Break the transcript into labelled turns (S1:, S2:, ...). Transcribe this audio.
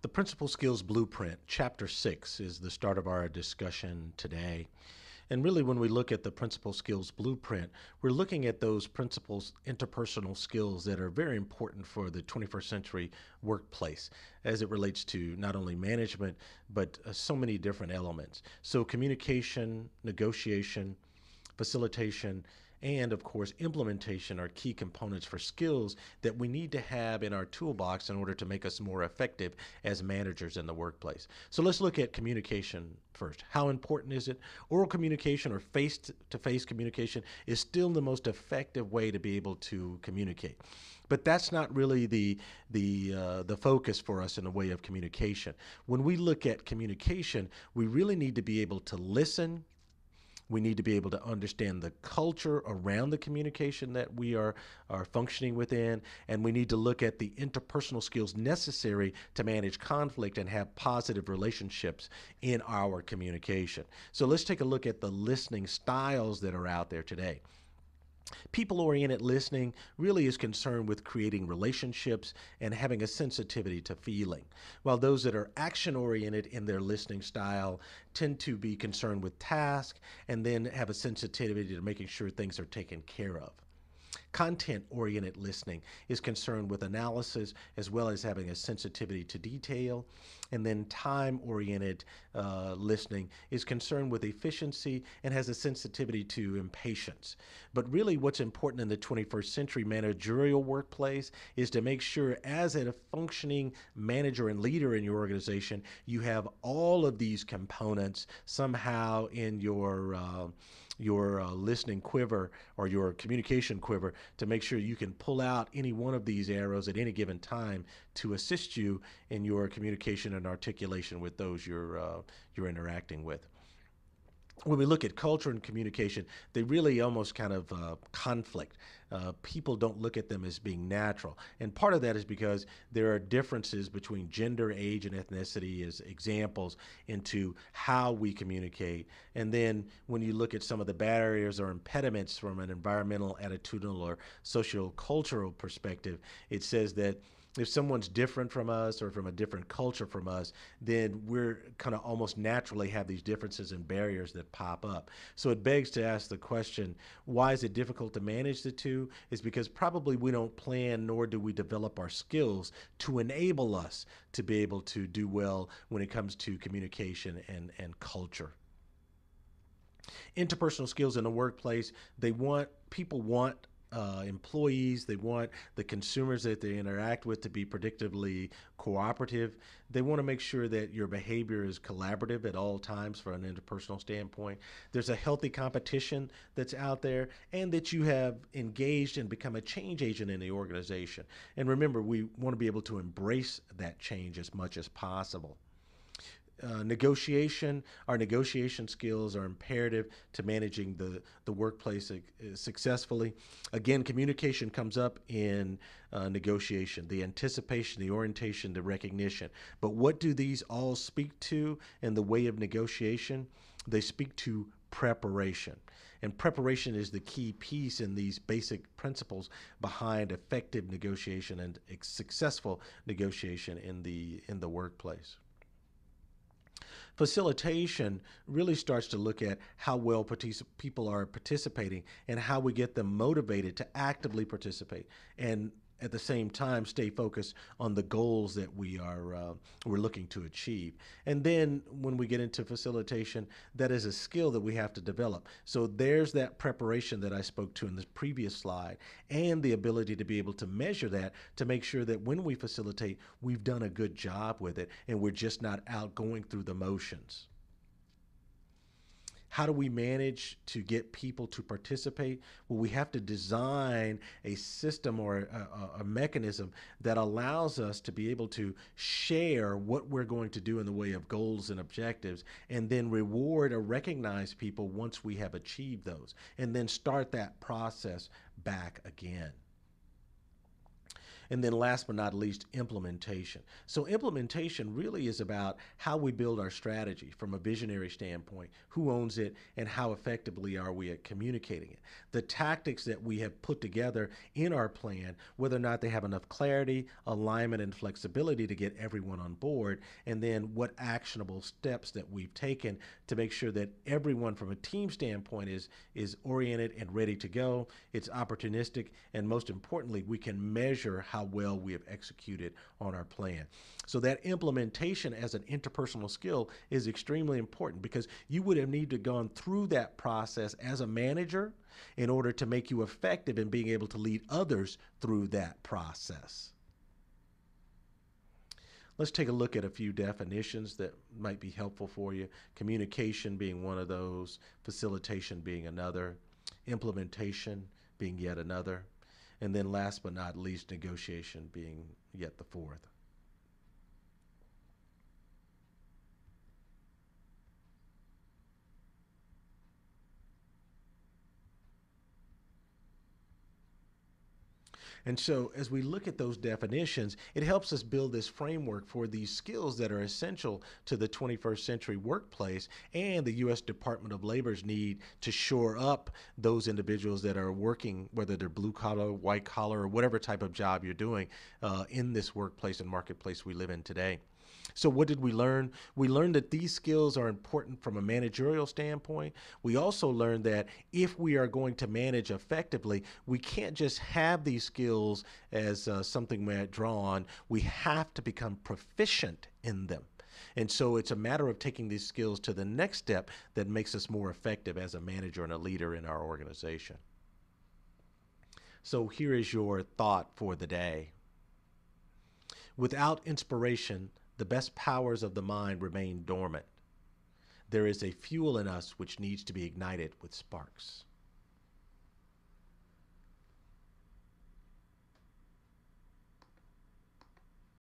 S1: The Principal Skills Blueprint, Chapter 6, is the start of our discussion today. And really, when we look at the Principal Skills Blueprint, we're looking at those principles, interpersonal skills that are very important for the 21st century workplace as it relates to not only management, but so many different elements. So, communication, negotiation, facilitation, and of course, implementation are key components for skills that we need to have in our toolbox in order to make us more effective as managers in the workplace. So let's look at communication first. How important is it? Oral communication or face-to-face communication is still the most effective way to be able to communicate. But that's not really the focus for us in the way of communication. When we look at communication, we really need to be able to listen. We need to be able to understand the culture around the communication that we are functioning within, and we need to look at the interpersonal skills necessary to manage conflict and have positive relationships in our communication. So let's take a look at the listening styles that are out there today. People-oriented listening really is concerned with creating relationships and having a sensitivity to feeling, while those that are action-oriented in their listening style tend to be concerned with task and then have a sensitivity to making sure things are taken care of. Content-oriented listening is concerned with analysis as well as having a sensitivity to detail. And then time-oriented listening is concerned with efficiency and has a sensitivity to impatience. But really what's important in the 21st century managerial workplace is to make sure as a functioning manager and leader in your organization, you have all of these components somehow in your listening quiver or your communication quiver to make sure you can pull out any one of these arrows at any given time to assist you in your communication and articulation with those you're interacting with. When we look at culture and communication, they really almost kind of conflict. People don't look at them as being natural. And part of that is because there are differences between gender, age, and ethnicity as examples into how we communicate. And then when you look at some of the barriers or impediments from an environmental, attitudinal, or socio-cultural perspective, it says that if someone's different from us or from a different culture from us, then we're kind of almost naturally have these differences and barriers that pop up. So it begs to ask the question, why is it difficult to manage the two? Is because probably we don't plan nor do we develop our skills to enable us to be able to do well when it comes to communication and culture. Interpersonal skills in the workplace, people want employees, they want the consumers that they interact with to be predictably cooperative. They want to make sure that your behavior is collaborative at all times from an interpersonal standpoint. There's a healthy competition that's out there and that you have engaged and become a change agent in the organization. And remember, we want to be able to embrace that change as much as possible. Our negotiation skills are imperative to managing the workplace successfully. Again, communication comes up in negotiation, the anticipation, the orientation, the recognition. But what do these all speak to in the way of negotiation? They speak to preparation. And preparation is the key piece in these basic principles behind effective negotiation and successful negotiation in the workplace. Facilitation really starts to look at how well people are participating and how we get them motivated to actively participate and at the same time stay focused on the goals that we're looking to achieve. And then when we get into facilitation, that is a skill that we have to develop. So there's that preparation that I spoke to in this previous slide and the ability to be able to measure that to make sure that when we facilitate, we've done a good job with it and we're just not out going through the motions. How do we manage to get people to participate? Well, we have to design a system or a mechanism that allows us to be able to share what we're going to do in the way of goals and objectives, and then reward or recognize people once we have achieved those, and then start that process back again. And then last but not least, implementation. So implementation really is about how we build our strategy from a visionary standpoint, who owns it, and how effectively are we at communicating it. The tactics that we have put together in our plan, whether or not they have enough clarity, alignment, and flexibility to get everyone on board, and then what actionable steps that we've taken to make sure that everyone from a team standpoint is oriented and ready to go. It's opportunistic, and most importantly, we can measure how well we have executed on our plan. So that implementation as an interpersonal skill is extremely important because you would have needed to gone through that process as a manager in order to make you effective in being able to lead others through that process. Let's take a look at a few definitions that might be helpful for you. Communication being one of those, facilitation being another, implementation being yet another, and then last but not least, negotiation being yet the fourth. And so, as we look at those definitions, it helps us build this framework for these skills that are essential to the 21st century workplace and the U.S. Department of Labor's need to shore up those individuals that are working, whether they're blue collar, white collar, or whatever type of job you're doing in this workplace and marketplace we live in today. So what did we learn? We learned that these skills are important from a managerial standpoint. We also learned that if we are going to manage effectively, we can't just have these skills as something we draw on. We have to become proficient in them. And so it's a matter of taking these skills to the next step that makes us more effective as a manager and a leader in our organization. So here is your thought for the day. Without inspiration, the best powers of the mind remain dormant. There is a fuel in us which needs to be ignited with sparks.